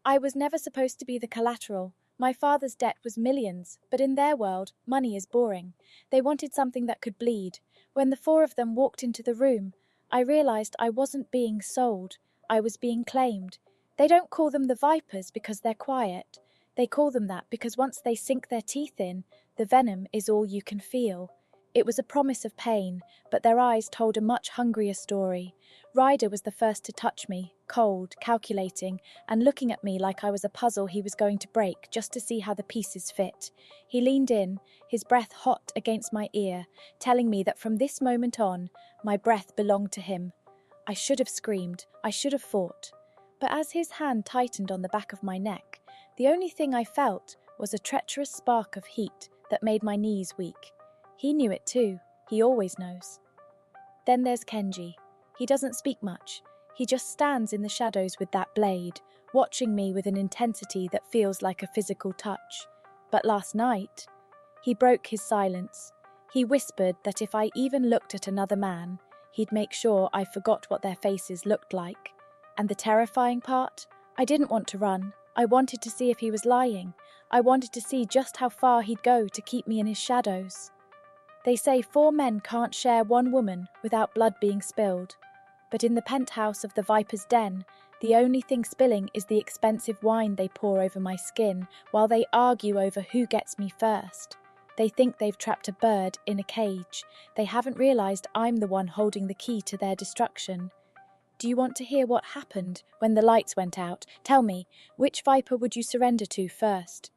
I was never supposed to be the collateral. My father's debt was millions, but in their world, money is boring. They wanted something that could bleed. When the four of them walked into the room, I realized I wasn't being sold. I was being claimed. They don't call them the Vipers because they're quiet. They call them that because once they sink their teeth in, the venom is all you can feel. It was a promise of pain, but their eyes told a much hungrier story. Ryder was the first to touch me, cold, calculating, and looking at me like I was a puzzle he was going to break just to see how the pieces fit. He leaned in, his breath hot against my ear, telling me that from this moment on, my breath belonged to him. I should have screamed, I should have fought. But as his hand tightened on the back of my neck, the only thing I felt was a treacherous spark of heat that made my knees weak. He knew it too. He always knows. Then there's Kenji. He doesn't speak much. He just stands in the shadows with that blade, watching me with an intensity that feels like a physical touch. But last night, he broke his silence. He whispered that if I even looked at another man, he'd make sure I forgot what their faces looked like. And the terrifying part? I didn't want to run. I wanted to see if he was lying. I wanted to see just how far he'd go to keep me in his shadows. They say 4 men can't share 1 woman without blood being spilled. But in the penthouse of the Viper's den, the only thing spilling is the expensive wine they pour over my skin while they argue over who gets me first. They think they've trapped a bird in a cage. They haven't realized I'm the one holding the key to their destruction. Do you want to hear what happened when the lights went out? Tell me, which Viper would you surrender to first?